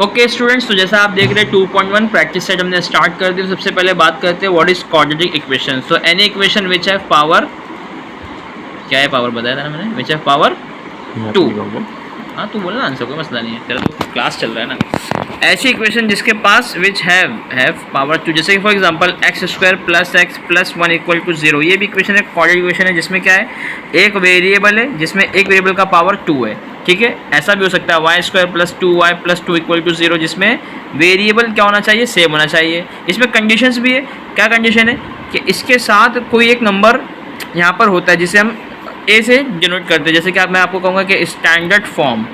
Okay students, तो जैसा आप देख रहे हैं 2.1 प्रैक्टिस सेट हमने स्टार्ट कर दी। सबसे पहले बात करते हैं what is quadratic equation. So any equation which have power, क्या है पावर बताया था ना मैंने, विच हैव पावर 2। हाँ तू बोलना आंसर, कोई मसला नहीं है, तेरा तो क्लास चल रहा है ना। ऐसी इक्वेशन जिसके पास विच हैव पावर 2, जैसे कि फॉर एग्जांपल x² + x + 1 = 0। ये भी इक्वेशन है, क्वाड्रेटिक इक्वेशन है, जिसमें क्या है, एक वेरिएबल है जिसमें एक वेरिएबल का पावर 2 है। ठीक है, ऐसा भी हो सकता है y² + 2y + 2 = 0, जिसमें वेरिएबल क्या होना चाहिए, सेम होना चाहिए। इसमें कंडीशंस भी है। क्या कंडीशन है कि इसके साथ कोई एक नंबर यहाँ पर होता है जिसे हम ए से डिनोट करते हैं। जैसे कि मैं आपको कहूँगा कि standard form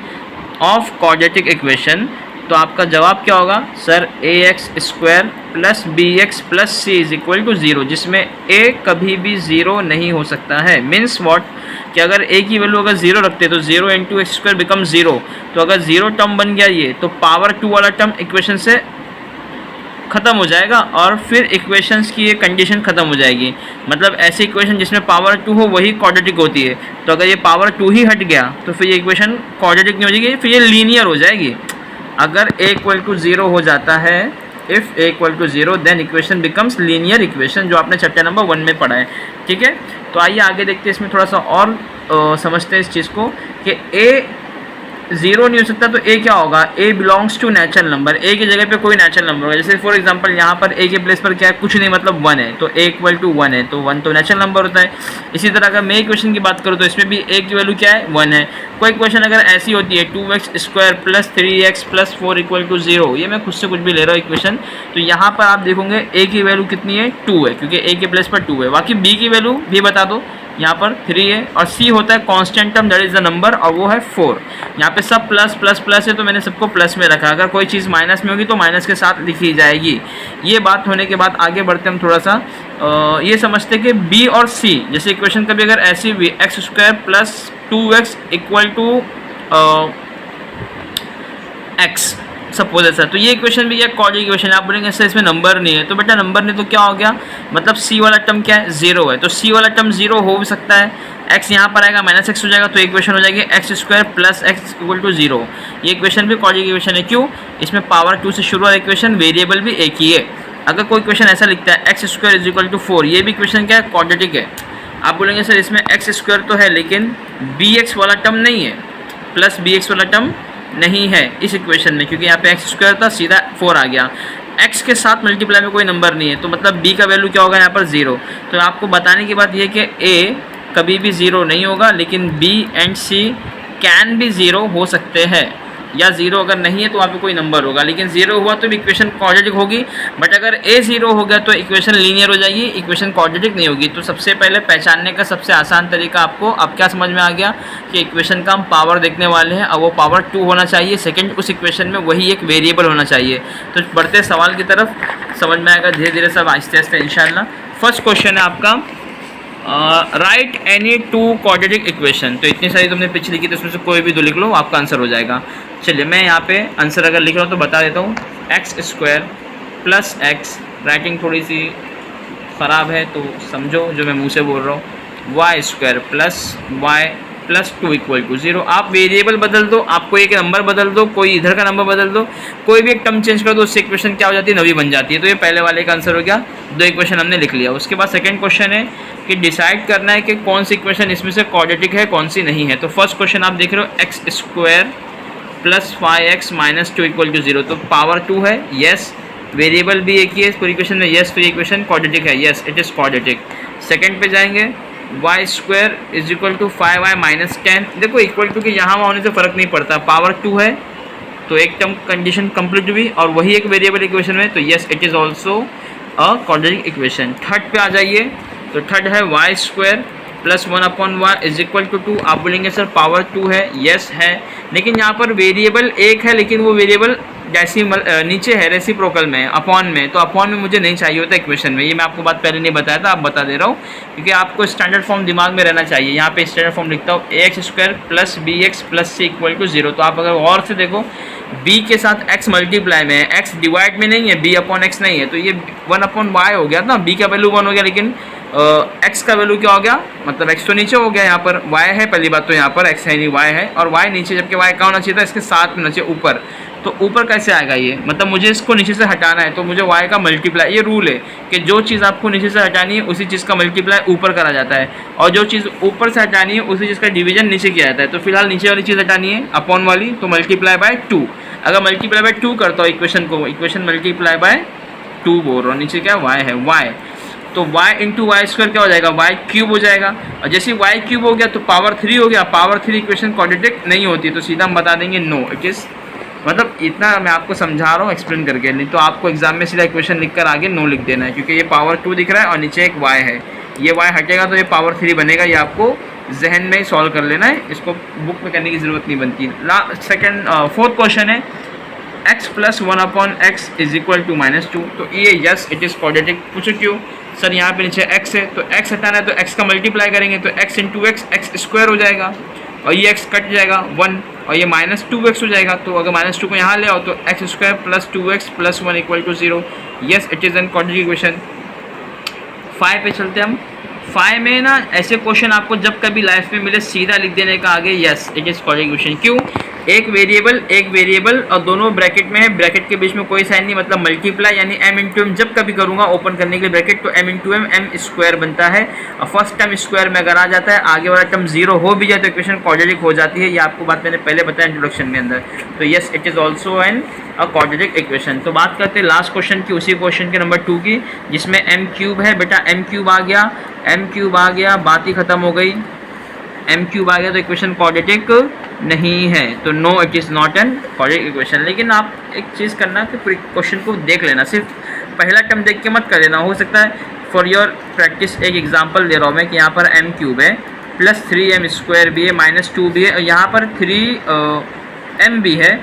of quadratic equation, तो आपका जवाब क्या होगा सर, ax² + bx + c = 0, जिसमें a कभी भी 0 नहीं हो सकता है। मीन्स व्हाट, कि अगर a की वैल्यू अगर 0 रखते तो 0 × x² बिकम 0, तो अगर 0 टर्म बन गया ये, तो पावर 2 वाला टर्म इक्वेशन से ख़त्म हो जाएगा और फिर इक्वेशंस की ये कंडीशन ख़त्म हो जाएगी। मतलब ऐसी इक्वेशन जिसमें पावर 2 हो वही क्वाड्रेटिक होती है। तो अगर ये पावर 2 ही हट गया तो फिर ये इक्वेशन क्वाड्रेटिक नहीं हो जाएगी, फिर ये लीनियर हो जाएगी। अगर a = 0 हो जाता है, if a = 0 then equation becomes linear equation, जो आपने चैप्टर नंबर 1 में पढ़ा है। ठीक है, तो आइए आगे देखते हैं, इसमें थोड़ा सा और समझते हैं इस चीज़ को कि a 0 नहीं हो सकता, तो a क्या होगा, a belongs to natural number. a की जगह पे कोई नेचुरल नंबर होगा। जैसे फॉर एग्जांपल यहाँ पर a के प्लेस पर क्या है, कुछ नहीं, मतलब 1 है, तो a = 1 है, तो 1 तो नेचुरल नंबर होता है। इसी तरह अगर मैं इक्वेशन की बात करूँ तो इसमें भी a की वैल्यू क्या है, 1 है। कोई इक्वेशन अगर ऐसी होती है 2x² + 3x + 4 = 0, ये मैं खुद से कुछ भी ले रहा हूँ इक्वेशन, तो यहाँ पर आप देखोगे a की वैल्यू कितनी है, 2 है, क्योंकि a के प्लेस पर 2 है। बाकी b की वैल्यू भी बता दो, यहाँ पर 3 है, और c होता है constant term, that is the number, और वो है 4। यहाँ पे सब प्लस प्लस प्लस है, तो मैंने सबको प्लस में रखा। अगर कोई चीज़ माइनस में होगी तो माइनस के साथ लिखी जाएगी। ये बात होने के बाद आगे बढ़ते हम थोड़ा सा ये समझते हैं कि b और c, जैसे इक्वेशन कभी अगर ऐसी भी x² + 2x = x सपोज ऐसा, तो ये इक्वेशन भी एक क्वाड्रेटिक इक्वेशन। आप बोलेंगे सर इसमें नंबर नहीं है, तो बेटा नंबर नहीं तो क्या हो गया, मतलब c वाला टर्म क्या है, 0 है, तो c वाला टर्म 0 हो भी सकता है। x यहाँ पर आएगा -x हो जाएगा, तो इक्वेशन हो जाएगी x² + x = 0। ये इक्वेशन भी क्वाड्रेटिक इक्वेशन है। क्यों, इसमें पावर 2 से शुरू वाला इक्वेशन, वेरिएबल भी एक ही है। अगर कोई इक्वेशन ऐसा लिखता है x² = 4, ये भी इक्वेशन क्या है, क्वाड्रेटिक है। आप बोलेंगे सर इसमें x² तो है लेकिन bx वाला टर्म नहीं है, प्लस bx वाला टर्म नहीं है इस इक्वेशन में, क्योंकि यहाँ पे x² था, सीधा 4 आ गया। x के साथ मल्टीप्लाई में कोई नंबर नहीं है, तो मतलब b का वैल्यू क्या होगा यहाँ पर, 0। तो आपको बताने की बात यह कि a कभी भी 0 नहीं होगा, लेकिन b एंड c कैन भी 0 हो सकते हैं, या 0 अगर नहीं है तो वहाँ पे कोई नंबर होगा, लेकिन 0 हुआ तो भी इक्वेशन क्वाड्रेटिक होगी। बट अगर a 0 हो गया तो इक्वेशन लीनियर हो जाएगी, इक्वेशन क्वाड्रेटिक नहीं होगी। तो सबसे पहले पहचानने का सबसे आसान तरीका आपको अब क्या समझ में आ गया कि इक्वेशन का हम पावर देखने वाले हैं, और वो पावर 2 होना चाहिए। सेकेंड, उस इक्वेशन में वही एक वेरिएबल होना चाहिए। तो बढ़ते सवाल की तरफ, समझ में आएगा धीरे धीरे सब, आहिस्ते आहिस्ते इंशाल्लाह। फर्स्ट क्वेश्चन है आपका, राइट एनी 2 क्वाड्रेटिक इक्वेशन। तो इतनी सारी तुमने पिछली की, तो उसमें से कोई भी 2 लिख लो, आपका आंसर हो जाएगा। चलिए मैं यहाँ पे आंसर अगर लिख रहा हूँ तो बता देता हूँ, x² + x, राइटिंग थोड़ी सी ख़राब है तो समझो जो मैं मुंह से बोल रहा हूँ, y² + y + 2 = 0। आप वेरिएबल बदल दो, आपको एक नंबर बदल दो, कोई इधर का नंबर बदल दो, कोई भी एक टर्म चेंज कर दो, उससे इक्वेशन क्या हो जाती है, नवी बन जाती है। तो ये पहले वाले का आंसर हो गया, 2 इक्वेशन हमने लिख लिया। उसके बाद सेकंड क्वेश्चन है कि डिसाइड करना है कि कौन सी इक्वेशन इसमें से क्वाड्रेटिक है, कौन सी नहीं है। तो फर्स्ट क्वेश्चन आप देख रहे हो, x² + 5x - 2 = 0, तो पावर 2 है, यस, वेरिएबल भी एक ही है इस पूरी इक्वेशन में, यस, तो ये इक्वेशन क्वाड्रेटिक है, yes it is quadratic. Second पे जाएंगे, y² = 5y - 10। देखो इक्वल टू के यहाँ वहाँ होने से फ़र्क नहीं पड़ता, पावर 2 है तो एक टर्म कंडीशन कंप्लीट हुई, और वही एक वेरिएबल इक्वेशन में, तो yes it is also a quadratic equation. Third पे आ जाइए, तो थर्ड है y² + 1/y = 2। आप बोलेंगे सर पावर 2 है, यस है, लेकिन यहाँ पर वेरिएबल एक है, लेकिन वो वेरिएबल डेसिमल नीचे है, रेसिप्रोकल में, अपॉन में, तो अपॉन में मुझे नहीं चाहिए होता इक्वेशन में। ये मैं आपको बात पहले नहीं बताया था, अब बता दे रहा हूँ, क्योंकि आपको स्टैंडर्ड फॉर्म दिमाग में रहना चाहिए। यहाँ पे स्टैंडर्ड फॉर्म लिखता हूँ, ax² + bx + c = 0। तो आप अगर गौर से देखो, b के साथ x मल्टीप्लाई में है, x डिवाइड में नहीं है, b/x नहीं है, तो ये 1/y हो गया ना, b का वैल्यू 1 हो गया, लेकिन x का वैल्यू क्या हो गया, मतलब x तो नीचे हो गया, यहाँ पर y है, पहली बात तो यहाँ पर x है नहीं y है, और y नीचे, जबकि y का होना चाहिए था इसके साथ में नीचे ऊपर, तो ऊपर कैसे आएगा ये, मतलब मुझे इसको नीचे से हटाना है तो मुझे y का मल्टीप्लाई, ये रूल है कि जो चीज़ आपको नीचे से हटानी है उसी चीज़ का मल्टीप्लाई ऊपर करा जाता है, और जो चीज़ ऊपर से हटानी है उसी चीज़ का डिवीजन नीचे किया जाता है। तो फिलहाल नीचे वाली चीज़ हटानी है अपॉन वाली, तो मल्टीप्लाई बाय 2। अगर मल्टीप्लाई बाय 2 करता हूँ इक्वेशन को, इक्वेशन मल्टीप्लाई बाय 2 बोल रहा हूँ, नीचे क्या y है y, तो y इंटू वाई स्क्वायर क्या हो जाएगा, y क्यूब हो जाएगा। और जैसे y क्यूब हो गया तो पावर 3 हो गया, पावर 3 इक्वेशन क्वाड्रेटिक नहीं होती, तो सीधा हम बता देंगे नो इट इज़, मतलब इतना मैं आपको समझा रहा हूँ एक्सप्लेन करके, नहीं तो आपको एग्जाम में सीधा इक्वेशन लिख कर आगे नो लिख देना है, क्योंकि ये पावर 2 दिख रहा है और नीचे एक y है, ये y हटेगा तो ये पावर 3 बनेगा, ये आपको जहन में ही सॉल्व कर लेना है, इसको बुक में करने की ज़रूरत नहीं बनती। फोर्थ क्वेश्चन है x plus 1 upon x is equal to -2, तो ये यस इट इज़ क्वाड्रेटिक। पूछो क्यों सर, यहाँ पे नीचे x है तो x हटाना है तो x का मल्टीप्लाई करेंगे तो x into x x square हो जाएगा, और ये x कट जाएगा 1 और ये -2x हो जाएगा, तो अगर -2 को यहाँ ले आओ तो x square plus 2x plus 1 equal to 0, yes it is an quadratic equation. 5 पे चलते हम। 5 में ना ऐसे क्वेश्चन आपको जब कभी लाइफ में मिले सीधा लिख देने का आगे yes it is quadratic equation. क्यों, एक वेरिएबल और दोनों ब्रैकेट में है, ब्रैकेट के बीच में कोई साइन नहीं, मतलब मल्टीप्लाई यानी m इंटू एम जब कभी करूँगा ओपन करने के लिए ब्रैकेट तो m इंटू एम स्क्वायर बनता है, और फर्स्ट टर्म स्क्वायर में अगर आ जाता है आगे वाला टर्म 0 हो भी जाए तो इक्वेशन क्वाड्रेटिक हो जाती है, ये आपको बात मैंने पहले बताया इंट्रोडक्शन में अंदर। तो yes it is also an a quadratic equation. तो बात करते हैं लास्ट क्वेश्चन की, उसी क्वेश्चन के नंबर 2 की, जिसमें m क्यूब है। बेटा m क्यूब आ गया, बात ही खत्म हो गई, m क्यूब आ गया तो इक्वेशन क्वाड्रेटिक नहीं है, तो no it is not an quadratic equation. लेकिन आप एक चीज़ करना कि पूरी क्वेश्चन को देख लेना, सिर्फ पहला टर्म देख के मत कर लेना। हो सकता है फॉर योर प्रैक्टिस एक एग्जांपल दे रहा हूँ मैं कि यहाँ पर m क्यूब है प्लस 3m स्क्वायर भी है -2 भी है, और यहाँ पर 3m भी है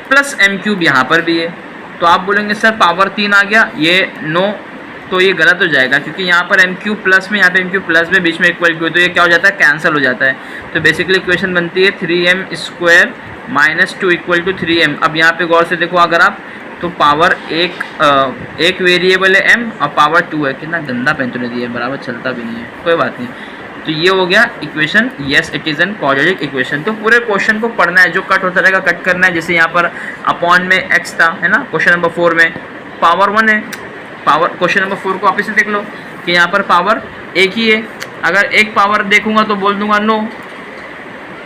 प्लस m क्यूब यहाँ पर भी है, तो आप बोलेंगे सर पावर 3 आ गया, ये नो, तो ये गलत हो जाएगा, क्योंकि यहाँ पर m क्यूब प्लस में, यहाँ पे m क्यूब प्लस में, बीच में इक्वल क्यू, तो ये क्या हो जाता है, कैंसिल हो जाता है। तो बेसिकली इक्वेशन बनती है 3m square -2 equal to 3m। अब यहाँ पे गौर से देखो अगर आप, तो पावर एक वेरिएबल है m और पावर 2 है, कितना गंदा पेन तूने दिया है, बराबर चलता भी नहीं है, कोई बात नहीं। तो ये हो गया equation, yes it is an quadratic equation. तो पूरे क्वेश्चन को पढ़ना है, जो कट होता रहेगा कट करना है। जैसे यहाँ पर अपॉन में x था, है ना, क्वेश्चन नंबर 4 में पावर 1 है, पावर क्वेश्चन नंबर 4 को वापस से देख लो कि यहाँ पर पावर एक ही है। अगर एक पावर देखूंगा तो बोल दूंगा नो,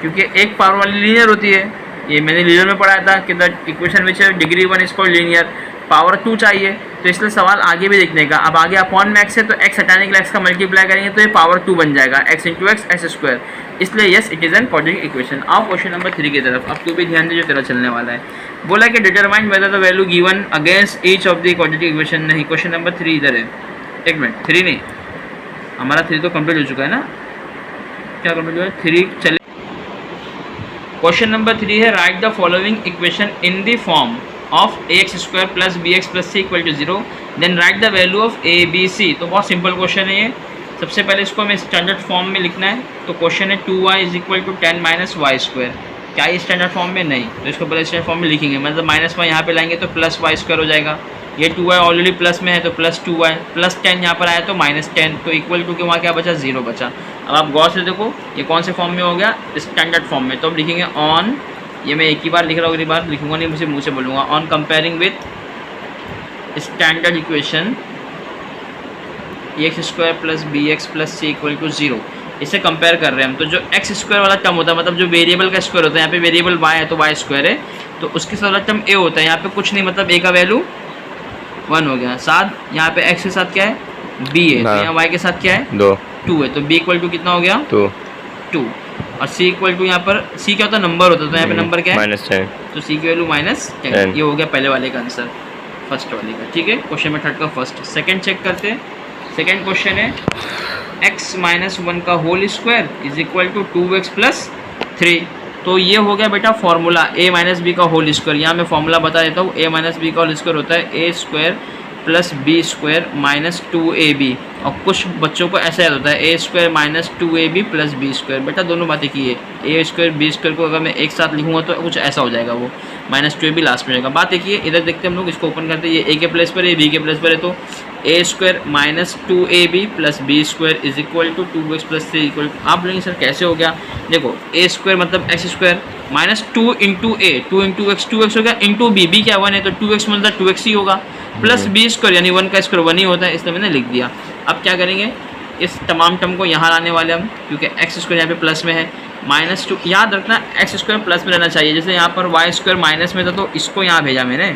क्योंकि एक पावर वाली लीनियर होती है, ये मैंने लीनियर में पढ़ाया था कि द इक्वेशन विच है degree 1 is called linear, power 2 चाहिए, तो इसलिए सवाल आगे भी देखने का। अब आगे अपॉन में x है तो x हटाने के लिए x का मल्टीप्लाई करेंगे तो ये पावर 2 बन जाएगा, x into x x square, इसलिए yes it is an quadratic equation. आओ क्वेश्चन नंबर 3 की तरफ, अब तू भी ध्यान दे जो तेरा चलने वाला है। बोला कि determine whether the value given against each of the quadratic equation. नहीं, क्वेश्चन नंबर 3 इधर है, एक मिनट, 3 नहीं, हमारा 3 तो कंप्लीट हो चुका है ना, क्या कंप्लीट हुआ है, 3 चले। क्वेश्चन नंबर 3 है write the following equation in the form of ax square plus bx plus c equal to 0, then write the value of a b c। तो बहुत सिंपल क्वेश्चन है ये। सबसे पहले इसको हमें स्टैंडर्ड फॉर्म में लिखना है, तो क्वेश्चन है 2y is equal to 10 minus y square. क्या ये स्टैंडर्ड फॉर्म में, नहीं, तो इसको पहले स्टैंडर्ड फॉर्म में लिखेंगे, मतलब माइनस वाई यहाँ पे लाएंगे तो प्लस वाई स्क्वायर हो जाएगा। ये 2y ऑलरेडी प्लस में है तो प्लस 2y प्लस 10 यहाँ पर आया तो -10, तो इक्वल टू के वहाँ क्या बचा, 0 बचा। अब आप गौर से देखो ये कौन से फॉर्म में हो गया, स्टैंडर्ड फॉर्म में, तो अब लिखेंगे ऑन, ये मैं एक ही बार लिख रहा हूँ, अगली बार लिखूंगा नहीं, मुझे मुँह से बोलूँगा, on comparing with standard equation x square plus b x plus c equal to 0, इसे कंपेयर कर रहे हैं हम। तो जो एक्स स्क्वायर वाला टर्म होता है, मतलब जो वेरिएबल का स्क्वायर होता है, यहाँ पे वेरिएबल वाई है तो वाई स्क्वायर है, तो उसके साथ वाला टर्म ए होता है, यहाँ पे कुछ नहीं, मतलब ए का वैल्यू 1 हो गया, साथ यहाँ पे एक्स के साथ क्या है, बी है, तो यहाँ वाई के साथ क्या है, 2 है, तो बी इक्वल टू कितना हो गया, 2, और सी इक्वल टू, यहाँ पर सी क्या होता है, नंबर होता है, तो यहाँ पे नंबर क्या है, -10, तो सी की वैल्यू -10। ये हो गया पहले वाले का आंसर, फर्स्ट वाले का, ठीक है। क्वेश्चन में थर्ड का फर्स्ट। सेकंड चेक करते हैं। सेकंड क्वेश्चन है x माइनस 1 का whole square is equal to 2x plus 3। तो ये हो गया बेटा फॉर्मूला a माइनस बी का होल स्क्वायर। यहाँ मैं फॉर्मूला बता देता हूँ, a माइनस बी का होल स्क्वायर होता है a square plus b square minus 2ab। और कुछ बच्चों को ऐसा याद होता है a square minus 2ab plus b square. बेटा दोनों बातें की है, ए स्क्वायर बी स्क्वायर को अगर मैं एक साथ लिखूंगा तो कुछ ऐसा हो जाएगा, वो माइनस 2ab लास्ट में जाएगा। बात एक ही है, इधर देखते हैं हम लोग, इसको ओपन करते हैं, ये ए के प्लेस पर है, बी के प्लेस पर है, तो a square minus 2ab plus b square is equal to 2x plus 3 equal. आप बोलेंगे सर कैसे हो गया? देखो ए स्क्वायर मतलब x square minus 2 into a, 2 into x, 2x हो गया, इंटू बी, बी क्या 1 है तो 2x मतलब 2x ही होगा, प्लस बी स्क्वायर यानी 1 का स्क्वायर 1 ही होता है, इसलिए मैंने लिख दिया। अब क्या करेंगे, इस तमाम टर्म को यहाँ लाने वाले हम, क्योंकि एक्स स्क्वायर यहाँ पे प्लस में है, माइनस 2, याद रखना एक्स स्क्वायर प्लस में रहना चाहिए। जैसे यहाँ पर वाई स्क्वायर माइनस में था तो इसको यहाँ भेजा मैंने,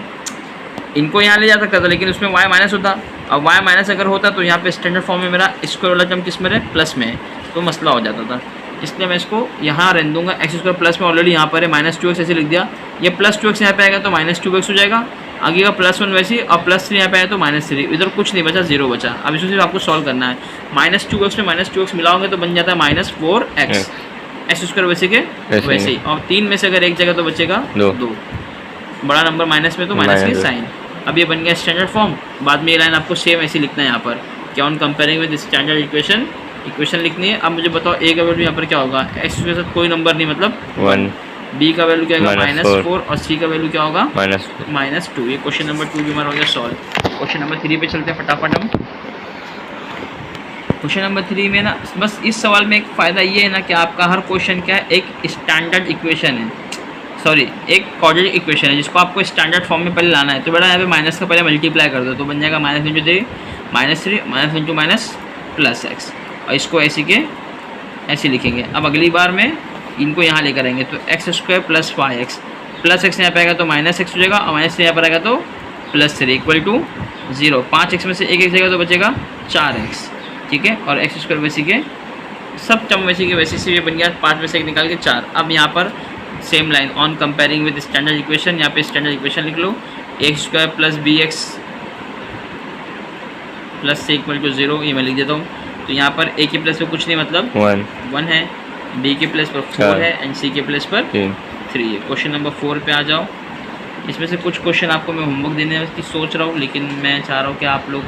इनको यहाँ ले जा सकता था लेकिन उसमें वाई माइनस होता, और वाई माइनस अगर होता तो यहाँ पे स्टैंडर्ड फॉर्म में मेरा स्क्वायर वाला टर्म किस में है, प्लस में है, तो मसला हो जाता था। इसलिए मैं इसको यहाँ रहने दूंगा, एक्स स्क्वायर प्लस में ऑलरेडी यहाँ पर है, माइनस 2x ऐसे लिख दिया, ये प्लस 2x यहाँ पे आएगा तो माइनस 2x हो जाएगा, आगे का प्लस 1 वैसे ही, और प्लस 3 यहाँ पे आया तो माइनस 3, इधर कुछ नहीं बचा, 0 बचा। अब इसको सिर्फ आपको सॉल्व करना है, माइनस 2x में माइनस 2x मिलाओगे तो बन जाता है माइनस 4x, एक्स स्क्वायर वैसे के वैसे ही, और 3 में से अगर एक जगह तो बचेगा 2, बड़ा नंबर माइनस में तो माइनस की साइन। अब ये बन गया स्टैंडर्ड फॉर्म, बाद में ये लाइन आपको सेम ऐसे लिखना है यहाँ पर, क्या on comparing with standard equation लिखनी है। अब मुझे बताओ ए का वैल्यू यहाँ पर क्या होगा, एक्स के साथ कोई नंबर नहीं मतलब 1, बी का वैल्यू क्या होगा -4, और सी का वैल्यू क्या होगा -2। ये क्वेश्चन नंबर 2 भी हमारा हो गया सॉल्व। क्वेश्चन नंबर 3 पे चलते हैं फटाफट हम। क्वेश्चन नंबर 3 में ना बस इस सवाल में एक फ़ायदा ये है ना कि आपका हर क्वेश्चन क्या है, एक स्टैंडर्ड इक्वेशन है, सॉरी एक क्वाड्रेटिक इक्वेशन है जिसको आपको स्टैंडर्ड फॉर्म में पहले लाना है। तो बेटा यहाँ पे माइनस का पहले मल्टीप्लाई कर दो तो बन जाएगा minus into 3 minus into minus plus x, और इसको ऐसे के ऐसे लिखेंगे। अब अगली बार में इनको यहाँ लेकर आएंगे तो x square plus 5x plus x यहाँ पे आएगा तो माइनस एक्स हो जाएगा, और माइनस यहाँ पर आएगा तो प्लस 3 इक्वल टू 0। 5x में से एक जगह तो बचेगा 4x, ठीक है, और एक्स स्क्वायर वैसे के सब टर्म वैसे के वैसे से बन गया, 5 में से एक निकाल के 4। अब यहाँ पर same line on comparing with standard equation, यहाँ पे स्टैंडर्ड इक्वेशन लिख लो, x square plus b x plus c equal to 0, ये मैं लिख देता हूँ। तो यहाँ पर ए के प्लस पर कुछ नहीं मतलब 1 है, बी के प्लस पर 4 है, एंड सी के प्लस पर 3 है। क्वेश्चन नंबर 4 पे आ जाओ। इसमें से कुछ क्वेश्चन आपको मैं होमवर्क देने की सोच रहा हूँ, लेकिन मैं चाह रहा हूँ कि आप लोग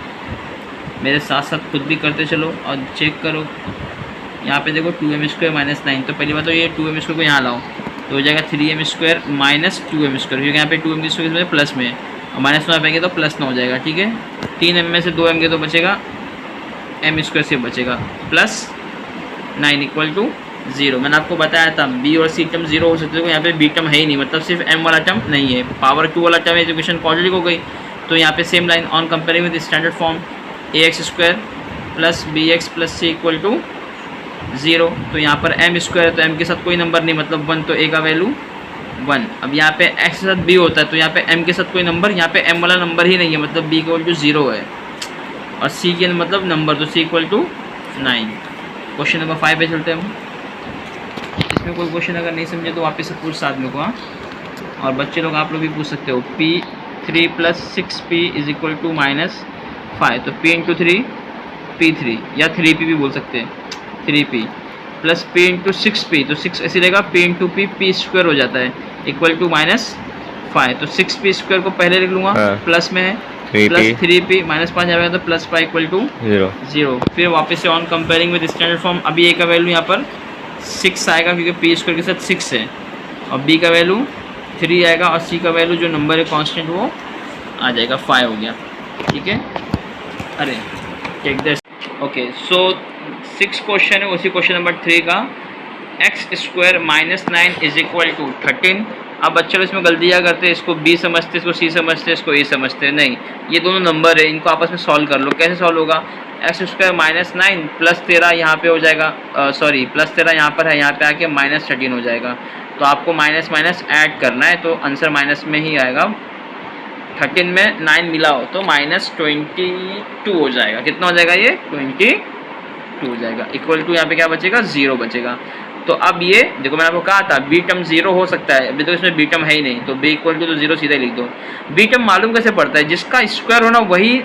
मेरे साथ साथ खुद भी करते चलो और चेक करो। यहाँ पे देखो 2m स्क्वायर माइनस 9, तो पहली बात तो ये 2m स्क्वायर को यहाँ लाओ तो हो जाएगा 3m square minus 2m square, क्योंकि यहाँ पे 2m स्क्वायर में प्लस में है, और माइनस 9 पाएंगे तो प्लस 9 हो जाएगा, ठीक है। 3m में से 2m के तो बचेगा m स्क्वायर से बचेगा प्लस 9 इक्वल टू 0। मैंने आपको बताया था b और c टर्म 0 हो सकते हैं, यहाँ पे b टर्म है ही नहीं, मतलब सिर्फ m वाला टर्म नहीं है, पावर 2 वाला टर्म एजुकेशन क्वाड्रेटिक हो गई। तो यहाँ पे same line on comparing with standard form, ax square plus bx plus c equal to 0। तो यहाँ पर m स्क्वायर है तो m के साथ कोई नंबर नहीं मतलब 1, तो a का वैल्यू 1। अब यहाँ पे x के साथ b होता है तो यहाँ पे m के साथ कोई नंबर, यहाँ पे m वाला नंबर ही नहीं है मतलब b इक्वल टू 0 है, और c के मतलब नंबर तो c equal to 9। Question number 5 पे चलते हैं हम। इसमें कोई क्वेश्चन अगर नहीं समझे तो वापस से पूछ साथ में को, हाँ, और बच्चे लोग आप लोग भी पूछ सकते हो। p3 plus 6p is equal to -5, तो p इंटू 3 p3 या 3p भी बोल सकते हैं, 3p plus p into 6p, तो 6 ऐसे रहेगा, p इंटू p स्क्वायर हो जाता है इक्वल टू -5। तो 6p स्क्वायर को पहले लिख लूँगा, प्लस में है प्लस 3p माइनस 5 आएगा तो प्लस 5 इक्वल टू 0। फिर वापस से on comparing with standard form, अभी a का वैल्यू यहाँ पर 6 आएगा क्योंकि p स्क्वायर के साथ 6 है, और b का वैल्यू 3 आएगा, और c का वैल्यू जो नंबर है कांस्टेंट वो आ जाएगा 5 हो गया, ठीक है। अरे take this, okay. So 6 question है उसी क्वेश्चन नंबर 3 का, x square minus 9 is equal to 13। अब बच्चे लोग इसमें गलतियाँ करते हैं, इसको b समझते, इसको c समझते, इसको a समझते, नहीं, ये दोनों नंबर है, इनको आपस में सॉल्व कर लो। कैसे सॉल्व होगा, एक्स स्क्वायर माइनस 9 प्लस 13 यहाँ पे हो जाएगा, सॉरी प्लस 13 यहाँ पर है, यहाँ पे आके -13 हो जाएगा, तो आपको माइनस माइनस ऐड करना है, तो आंसर माइनस में ही आएगा। 13 में 9 मिला हो तो -22 हो जाएगा, कितना हो जाएगा ये 22 हो जाएगा, इक्वल टू यहाँ पे क्या बचेगा 0 बचेगा। तो अब ये देखो मैंने आपको कहा था बी टर्म 0 हो सकता है, अभी तो इसमें बी टर्म है ही नहीं, तो बी इक्वल टू तो 0 सीधा लिख दो। बी टर्म मालूम कैसे पड़ता है, जिसका स्क्वायर होना वही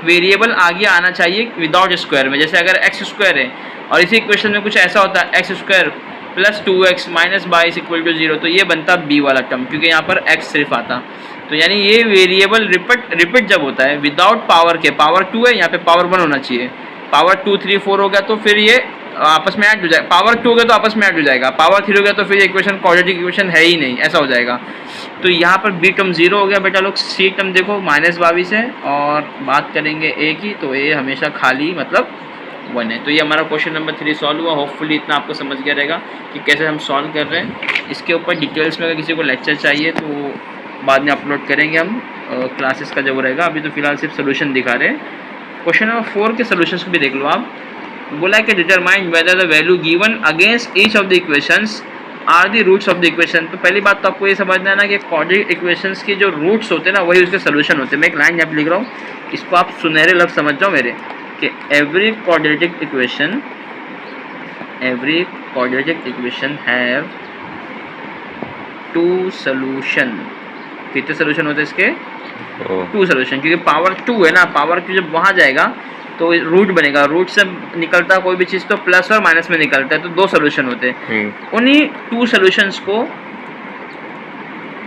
वेरिएबल आगे आना चाहिए विदाउट स्क्वायर में। जैसे अगर एक्स स्क्वायर है और इसी इक्वेशन में कुछ ऐसा होता है x square plus 2x minus 22 equal to 0, तो ये बनता बी वाला टर्म, क्योंकि यहाँ पर x सिर्फ आता। तो तो यानी ये वेरिएबल रिपीट जब होता है विदाउट पावर के, पावर 2 है यहाँ पे पावर 1 होना चाहिए, पावर 2 3 4 हो गया तो फिर ये आपस में ऐड हो जाएगा, पावर 2 हो गया तो आपस में ऐड हो जाएगा, पावर 3 हो गया तो फिर इक्वेशन क्वाड्रेटिक इक्वेशन है ही नहीं, ऐसा हो जाएगा। तो यहाँ पर बी टर्म 0 हो गया बेटा लोग, सी टर्म देखो -22 है और बात करेंगे ए की, तो ए हमेशा खाली मतलब 1 है। तो ये हमारा क्वेश्चन नंबर 3 सॉल्व हुआ। होपफुली इतना आपको समझ गया रहेगा कि कैसे हम सॉल्व कर रहे हैं। इसके ऊपर डिटेल्स में अगर किसी को लेक्चर चाहिए तो बाद में अपलोड करेंगे हम क्लासेस का जब रहेगा, अभी तो फिलहाल सिर्फ सोल्यूशन दिखा रहे हैं। क्वेश्चन नंबर 4 के सोल्यूशंस को भी देख लो आप। बोला है कि determine whether the value given against each of the equations are the roots of the equation. तो पहली बात तो आपको ये समझना है ना कि क्वाड्रेटिक इक्वेशंस की जो रूट्स होते हैं ना वही उसके सोल्यूशन होते हैं। मैं एक लाइन यहाँ पे लिख रहा हूँ, इसको आप सुनहरे लफ्ज़ समझ जाओ मेरे, कि every quadratic equation have 2 solution. कितने सोल्यूशन होते हैं इसके? 2 सोल्यूशन, क्योंकि पावर 2 है ना, पावर 2 जब वहाँ जाएगा तो रूट बनेगा, रूट से निकलता कोई भी चीज़ तो प्लस और माइनस में निकलता है, तो 2 सोल्यूशन होते हैं। उन्हीं 2 सोल्यूशंस को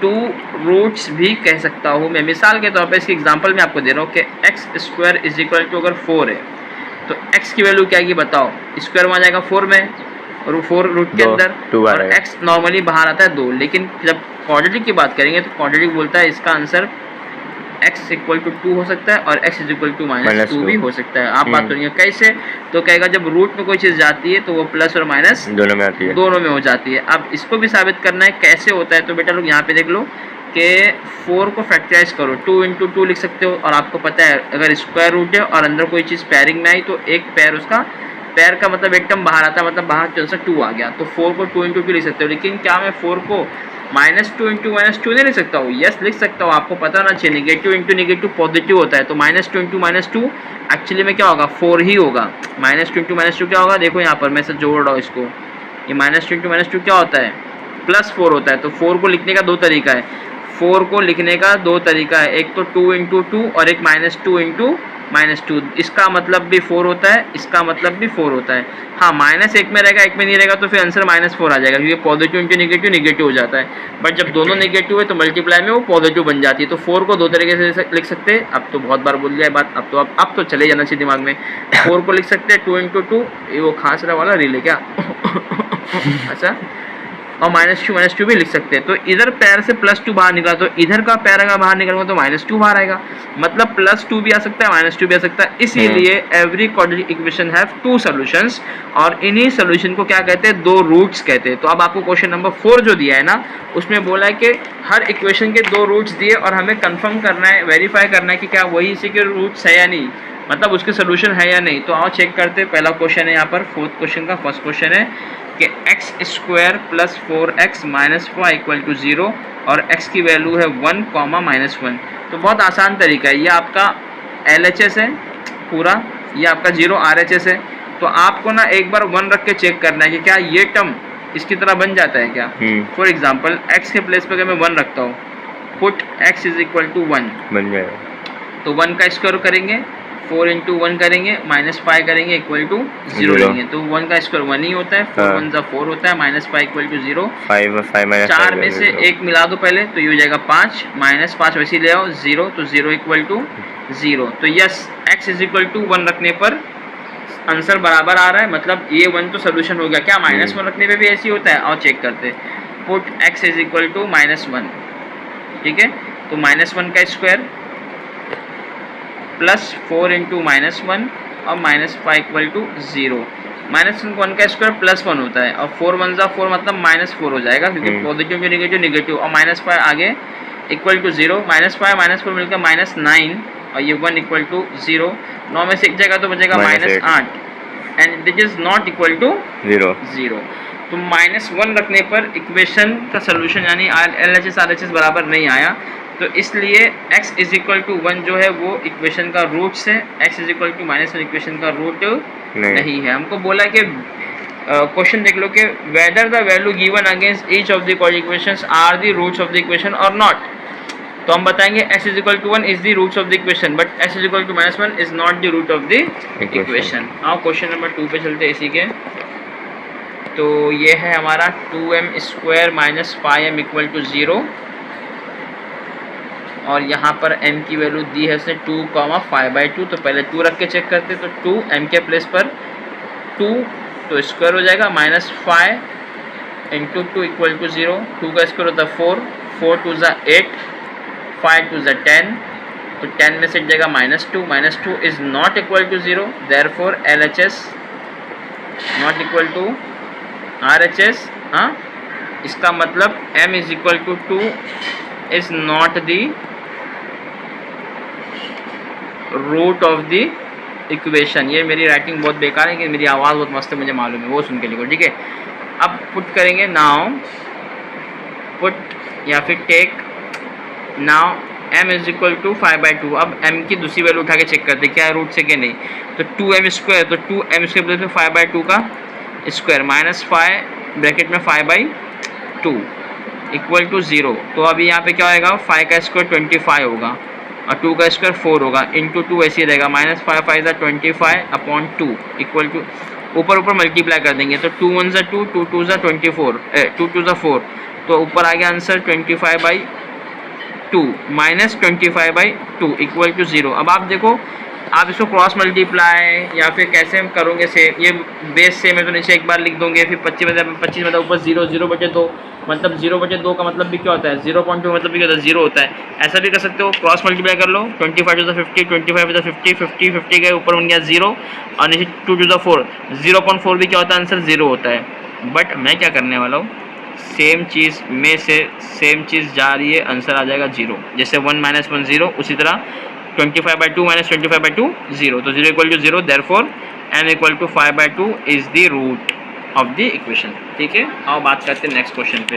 2 रूट्स भी कह सकता हूँ मैं। मिसाल के तौर पे इसके एग्जांपल में आपको दे रहा हूँ कि x² इज इक्वल टू अगर 4 है तो x की वैल्यू क्या आएगी बताओ? स्क्वायर वहाँ जाएगा 4 में और 4 रूट के अंदर, और x नॉर्मली बाहर आता है 2। लेकिन जब क्वाड्रेटिक की बात करेंगे तो क्वाड्रेटिक बोलता है इसका आंसर x इक्वल टू 2 हो सकता है और x इक्वल टू -2 भी हो सकता है। आप बात करेंगे कैसे, तो कहेगा जब रूट में कोई चीज़ जाती है तो वो प्लस और माइनस दोनों में आती है, दोनों में हो जाती है। अब इसको भी साबित करना है कैसे होता है, तो बेटा लोग यहाँ पे देख लो कि 4 को फैक्टराइज करो, 2 × 2 लिख सकते हो, और आपको पता है अगर स्क्वायर रूट है और अंदर कोई चीज़ पेयरिंग में आई तो एक पेयर उसका, पेयर का मतलब एक टर्म बाहर आता है, मतलब बाहर चल सकता 2 आ गया, तो 4 को 2 × 2 लिख सकते हो। लेकिन क्या मैं 4 को -2 × -2 नहीं लिख सकता हूँ? यस लिख सकता हूँ, आपको पता ना चाहिए नेगेटिव × नेगेटिव पॉजिटिव होता है, तो -2 × -2 एक्चुअली में क्या होगा? 4 ही होगा। -2 × -2 क्या होगा? देखो यहाँ पर मैं से जोड़ रहा हूँ इसको, ये -2 × -2 क्या होता है? +4 होता है। तो 4 को लिखने का 2 तरीका है, 4 को लिखने का 2 तरीका है, एक तो 2 × 2 और एक -2 × -2। इसका मतलब भी 4 होता है, इसका मतलब भी 4 होता है। हाँ -1 में रहेगा, 1 में नहीं रहेगा तो फिर आंसर -4 आ जाएगा, क्योंकि पॉजिटिव × नेगेटिव नेगेटिव हो जाता है। बट जब दोनों नेगेटिव है तो मल्टीप्लाई में वो पॉजिटिव बन जाती है। तो 4 को 2 तरीके से लिख सकते हैं। अब तो बहुत बार बोल दिया है बात, अब तो चले जाना चाहिए दिमाग में। 4 को लिख सकते हैं 2 × 2, ये वो खांसरा वाला रील है क्या? अच्छा, और -2 भी लिख सकते हैं। तो इधर पैर से +2 बाहर निकला तो इधर का पैर अगर बाहर निकलूंगा तो -2 बाहर आएगा, मतलब +2 भी आ सकता है, -2 भी आ सकता है। इसीलिए every quadratic equation have 2 solutions, और इन्हीं सॉल्यूशन को क्या कहते हैं? 2 रूट्स कहते हैं। तो अब आपको क्वेश्चन नंबर 4 जो दिया है ना, उसमें बोला है कि हर इक्वेशन के 2 रूट्स दिए और हमें कंफर्म करना है, वेरीफाई करना है कि क्या वही इसी के रूट्स है या नहीं, मतलब उसके सोल्यूशन है या नहीं। तो आओ चेक करते हैं। पहला क्वेश्चन है यहाँ पर 4th क्वेश्चन का फर्स्ट क्वेश्चन है कि x² + 4x - 5 = 0 और x की वैल्यू है 1, -1। तो बहुत आसान तरीका है, ये आपका LHS है पूरा, ये आपका 0 RHS है। तो आपको ना एक बार 1 रख के चेक करना है कि क्या ये टर्म इसकी तरह बन जाता है क्या। फॉर एग्जाम्पल x के प्लेस पर अगर मैं 1 रखता हूँ, पुट x = 1 बन जाएगा, तो 1 का स्क्वायर करेंगे, 4 × 1 करेंगे, -5 करेंगे, = 0 लेंगे, तो 1 का स्क्वायर 1 ही होता है, 4 × 1 = 4 होता है, -5 = 0। 4 में से 1 मिला दो पहले, तो ये हो जाएगा 5, -5 वैसे ले आओ 0, तो 0 = 0। तो यस x = 1 रखने पर आंसर बराबर आ रहा है, मतलब ये 1 तो सोल्यूशन हो गया। क्या -1 रखने पे भी ऐसे ही होता है? और चेक करते हैं। पुट x = -1, ठीक है, तो -1 का स्क्वायर +4 × -1 और -5 = 0। -1 का स्क्वायर +1 होता है और 4 × 1 = 4, मतलब -4 हो जाएगा, क्योंकि पॉजिटिव में नेगेटिव नेगेटिव, और -5 आगे = 0, -5 -4 मिलकर -9 और ये 1 = 0। 9 में से एक जगह तो बचेगा -8 and this is not equal to 0। तो -1 रखने पर इक्वेशन का सोल्यूशन यानी LHS RHS बराबर नहीं आया, तो इसलिए x = 1 जो है वो इक्वेशन का रूट है, x = -1 इक्वेशन का रूट नहीं है। हमको बोला कि क्वेश्चन देख लो कि whether the value given against each of the quadratic equations are the roots of the equation और नॉट। तो हम बताएंगे x = 1 is the roots of the equation, but x = -1 is not the root of the equation. आओ question number 2 पे चलते हैं इसी के। तो ये है हमारा 2m² - 5m = 0। और यहाँ पर m की वैल्यू दी है उसने 2,5/2, तो पहले 2 रख के चेक करते, तो 2 m के प्लेस पर 2 तो स्क्वायर हो जाएगा, -5 इंटू 2 इक्वल टू 0, 2 का स्क्वायर होता है 4, 4 2 ज़ा 8, 5 2 ज़ा 10, तो 10 में से जाएगा -2 is not equal to 0, therefore LHS not equal to RHS। हाँ, इसका मतलब m is equal to 2 is not the root of the equation. ये मेरी राइटिंग बहुत बेकार है कि मेरी आवाज़ बहुत मस्त है, मुझे मालूम है, वो सुन के लिखो, ठीक है। अब पुट करेंगे, नाउ पुट या फिर take, now m is equal to 5/2। अब m की दूसरी वैल्यू उठा के चेक करते क्या है रूट से क्या नहीं, तो 2m स्क्वायर, तो 2m स्क्वायर प्लस में 5/2 का स्क्वायर -5 ब्रैकेट में 5/2 इक्वल टू 0। तो अभी यहाँ पे क्या होएगा, 5 का स्क्वायर 25 होगा और 2 का स्क्वायर 4 होगा, इंटू 2 ऐसे ही रहेगा, -5 5 25/2 इक्वल टू ऊपर ऊपर मल्टीप्लाई कर देंगे, तो 2 1 2, 2 2 24, 2 2 4, तो ऊपर आ गया आंसर 25/2 -25/2 इक्वल टू 0। अब आप देखो, आप इसको क्रॉस मल्टीप्लाई या फिर कैसे हम करोगे, से ये बेस सेम है तो नीचे एक बार लिख दोगे, फिर 25 मतलब ऊपर 0 0/2, मतलब 0/2 का मतलब भी क्या होता है, 0.2 मतलब भी क्या होता है, 0 होता है। ऐसा भी कर सकते हो, क्रॉस मल्टीप्लाई कर लो, 25 टू द 50, 25 टू द 50, 50 50 के ऊपर बन गया 0 और नीचे 2 टू द 4, 0.4 भी क्या होता है, आंसर 0 होता है। बट मैं क्या करने वाला हूँ, सेम चीज़ में से सेम चीज़ जा रही है, आंसर आ जाएगा 0। जैसे 1 - 1 0, उसी तरह 25/2 - 25/2 0, तो 0 equal to 0, therefore m equal to 5/2 is the root of the equation. ठीक है, आओ बात करते हैं नेक्स्ट क्वेश्चन पे।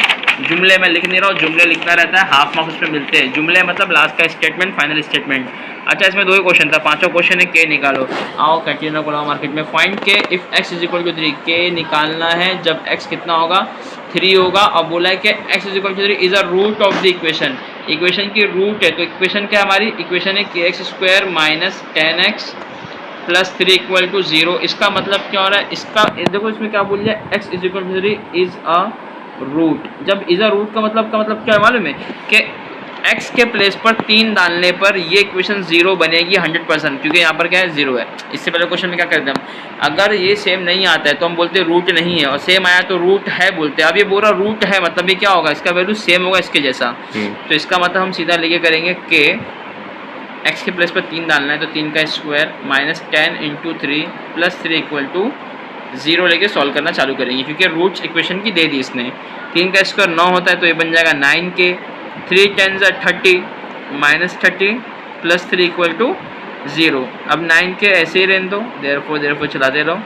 जुमले में लिख नहीं रहा हूँ, जुमले लिखना रहता है, हाफ मार्क्स उसमें मिलते हैं। जुमले मतलब लास्ट का स्टेटमेंट, फाइनल स्टेटमेंट। अच्छा, इसमें 2 ही क्वेश्चन था, 5वां क्वेश्चन है के निकालो। आओ कैटरीना को लाओ मार्केट में, find k if x is equal to 3। K निकालना है जब x कितना होगा, 3 होगा, और बोला है कि x is equal to 3 is a root of the equation. Equation की रूट है, तो इक्वेशन क्या हमारी इक्वेशन है kx² - 10x + 3 इक्वल टू 0। इसका मतलब क्या हो रहा है, इसका देखो इसमें क्या बोल दिया, x is equal to 3 is a root. जब इज अ रूट का मतलब क्या है मालूम है, कि x के प्लेस पर 3 डालने पर ये इक्वेशन 0 बनेगी 100%, क्योंकि यहाँ पर क्या है 0 है। इससे पहले क्वेश्चन में क्या करते हैं हम, अगर ये सेम नहीं आता है तो हम बोलते हैं रूट नहीं है, और सेम आया तो रूट है बोलते हैं। अब ये पूरा रूट है मतलब ये क्या होगा, इसका वैल्यू सेम होगा इसके जैसा। तो इसका मतलब हम सीधा लेके करेंगे कि x के प्लेस पर 3 डालना है, तो 3 का स्क्वायर -10 × 3 + 3 इक्वल टू 0 लेके सॉल्व करना चालू करेंगे, क्योंकि रूट्स इक्वेशन की दे दी इसने। 3 का स्क्वायर 9 होता है, तो ये बन जाएगा 9k, 3 10 30 -30 + 3 इक्वल टू 0। अब 9k ऐसे ही रहने दो, देयरफॉर चलाते रहो।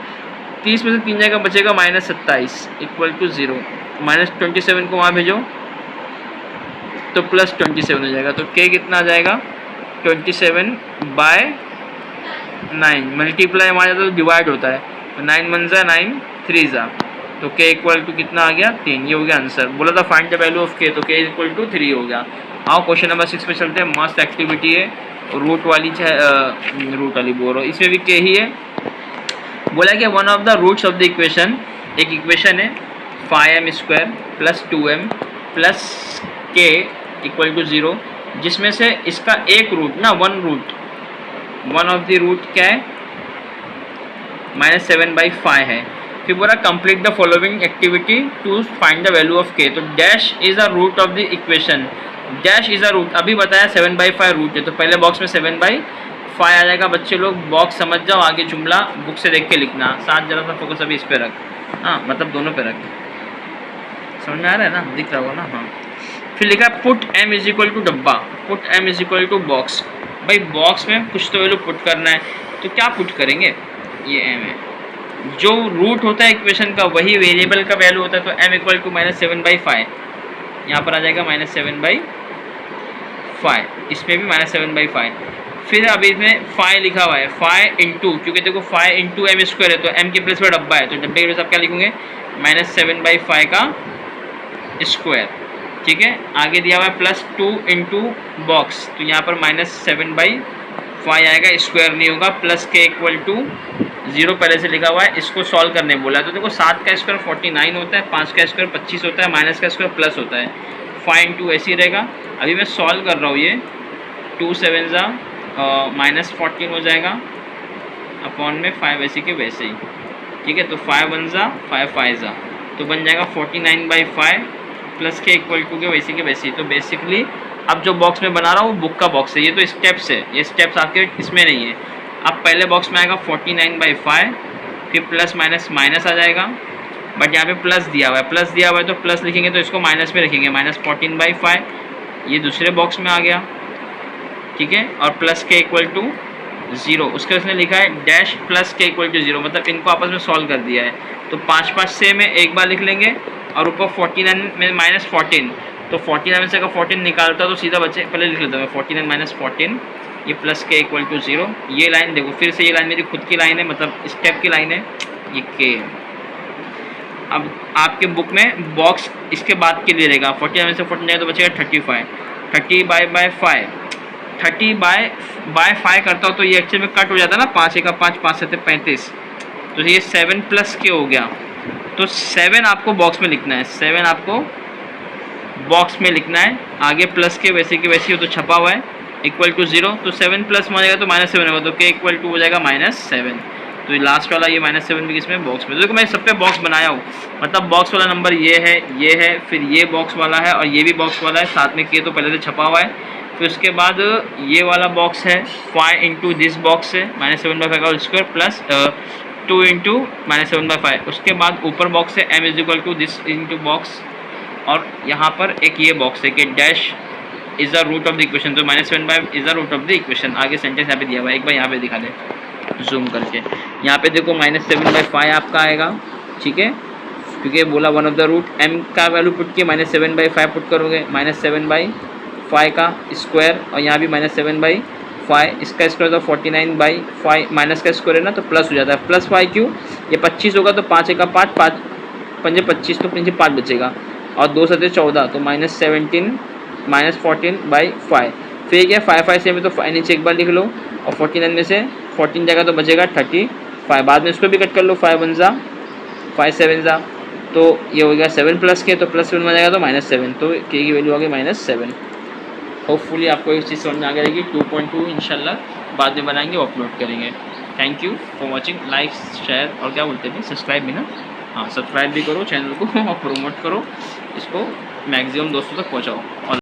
30 में से 3 जाएगा, बचेगा -27 इक्वल टू 0। -27 को वहाँ भेजो तो +27 हो जाएगा, तो k कितना आ जाएगा 27/9, मल्टीप्लाई हमारा तो डिवाइड होता है, तो 9 1 ज़ा 9 3 ज़ा, तो k इक्वल टू कितना आ गया 3। ये हो गया आंसर। बोला था find the value of k, तो k इक्वल टू 3 हो गया। आओ क्वेश्चन नंबर 6 पे चलते हैं। मस्त एक्टिविटी है, रूट वाली बोल रहा हूँ, इसमें भी k ही है। बोला कि one of the roots of the equation, एक इक्वेशन है 5m² + 2m + k equal to 0, जिसमें से इसका एक रूट ना, वन ऑफ द रूट क्या है -7/5 है। फिर बोला complete the following activity to find the value of k, तो dash is a root of the equation, dash is a root. अभी बताया 7/5 रूट है, तो पहले बॉक्स में 7/5 आ जाएगा। बच्चे लोग बॉक्स समझ जाओ, आगे जुमला बुक से देख के लिखना। साथ जरा सा फोकस अभी इस पे रख, हाँ मतलब दोनों पे रख, समझ में आ रहा है ना, दिख रहा होगा ना, हाँ। फिर लिखा put m is equal to डब्बा, put m is equal to box. भाई बॉक्स में कुछ तो वैल्यू पुट करना है, तो क्या पुट करेंगे, ये m है, जो रूट होता है इक्वेशन का वही वेरिएबल का वैल्यू होता है, तो m इक्वल टू -7/5, यहाँ पर आ जाएगा -7/5, इसमें भी -7/5। फिर अभी इसमें 5 लिखा हुआ है, 5 इंटू, क्योंकि देखो 5 इंटू m² है, तो m के प्लेस पर डब्बा है, तो डब्बे के प्लेस आप क्या लिखोगे -7/5 का स्क्वायर। ठीक है, आगे दिया हुआ है +2 इंटू बॉक्स, तो यहाँ पर -7/5 आएगा, स्क्वायर नहीं होगा, प्लस k इक्वल टू 0 पहले से लिखा हुआ है, इसको सॉल्व करने बोला है। तो देखो 7 का स्क्वायर 49 होता है, 5 का स्क्वायर 25 होता है, माइनस का स्क्वायर प्लस होता है, 5 इंटू ऐसे ही रहेगा। अभी मैं सॉल्व कर रहा हूँ ये, 2 7 ज़ा -14 हो जाएगा अपॉन में 5 वैसे के वैसे ही, ठीक है। तो 5 1 ज़ा 5 5 ज़ा, तो बन जाएगा 49/5 प्लस के इक्वल टू के वैसे के वैसे ही। तो बेसिकली अब जो बॉक्स में बना रहा हूँ वो बुक का बॉक्स है, ये तो स्टेप्स है, ये स्टेप्स आपके इसमें नहीं है। अब पहले बॉक्स में आएगा 49/5, फिर प्लस माइनस माइनस आ जाएगा, बट यहाँ पे प्लस दिया हुआ है, प्लस दिया हुआ है तो प्लस लिखेंगे तो इसको माइनस में रखेंगे, -14/5 ये दूसरे बॉक्स में आ गया, ठीक है। और प्लस के इक्वल टू 0, उसके उसने लिखा है डैश प्लस के इक्वल टू 0, मतलब इनको आपस में सॉल्व कर दिया है। तो 5 5 से में एक बार लिख लेंगे और ऊपर 49 में -14, तो 49 में से अगर 14 निकालता तो सीधा बचे, पहले लिख लेता हूँ 49 - 14, ये प्लस के इक्वल टू 0। ये लाइन देखो फिर से, ये लाइन मेरी खुद की लाइन है, मतलब स्टेप की लाइन है, ये के। अब आपके बुक में बॉक्स इसके बाद के लिए रहेगा, 49 में से 14 जाए तो बचेगा 35, 30/5, 30/5 करता हो तो ये एक्चुअली में कट हो जाता है ना, 5 1 5 5 7 35, तो ये 7 प्लस के हो गया। तो 7 आपको बॉक्स में लिखना है, 7 आपको बॉक्स में लिखना है, आगे प्लस के वैसे की वैसी हो तो छपा हुआ है, इक्वल टू 0, तो 7 प्लस में हो जाएगा तो -7 होगा, तो के इक्वल टू हो जाएगा -7। तो ये लास्ट वाला ये -7 भी किसमें बॉक्स में। तो देखो मैं सब पे बॉक्स बनाया हूँ, मतलब बॉक्स वाला नंबर ये है, फिर ये बॉक्स वाला है और ये भी बॉक्स वाला है, साथ में के तो पहले से छपा हुआ है। फिर उसके बाद ये वाला बॉक्स है 5 इंटू दिस बॉक्स है -7/5 का होल स्क्वायर प्लस 2 इंटू -7/5। उसके बाद ऊपर बॉक्स है m is equal to this into box, और यहाँ पर एक ये बॉक्स है कि dash is the root of the equation, तो -7/5 is the root of the equation. आगे सेंटेंस यहाँ पे दिया हुआ है, एक बार यहाँ पे दिखा दे जूम करके, यहाँ पे देखो -7/5 आपका आएगा, ठीक है, क्योंकि बोला one of the root, m का वैल्यू पुट किए -7/5 पुट करोगे, -7/5 का स्क्वायर, और यहाँ भी -7/5 इसका स्क्वायर तो 49/5 माइनस का स्क्वायर है ना, तो प्लस हो जाता है, प्लस 5 क्यों, ये 25 होगा तो 5 1 5 5 5 25, तो 5 बचेगा, और 2 7 14, तो -17 -14/5। फिर क्या 5 5 से में तो 5 नीचे एक बार लिख लो, और 49 में से 14 जगह तो बचेगा 35, बाद में इसको भी कट कर लो, 5 1 ज़ा 5 7 ज़ा, तो ये हो गया 7 प्लस के, तो +7 में जाएगा तो -7, तो के की वैल्यू आ गई -7। होपफुली आपको एक चीज़ समझ में आ गई रहेगी। 2.2 इंशाल्लाह बाद में बनाएंगे, अपलोड करेंगे। Thank you for watching, like share और क्या बोलते हैं सब्सक्राइब भी ना, हाँ सब्सक्राइब भी करो चैनल को और प्रोमोट करो इसको, मैक्सिमम दोस्तों तक पहुँचाओ।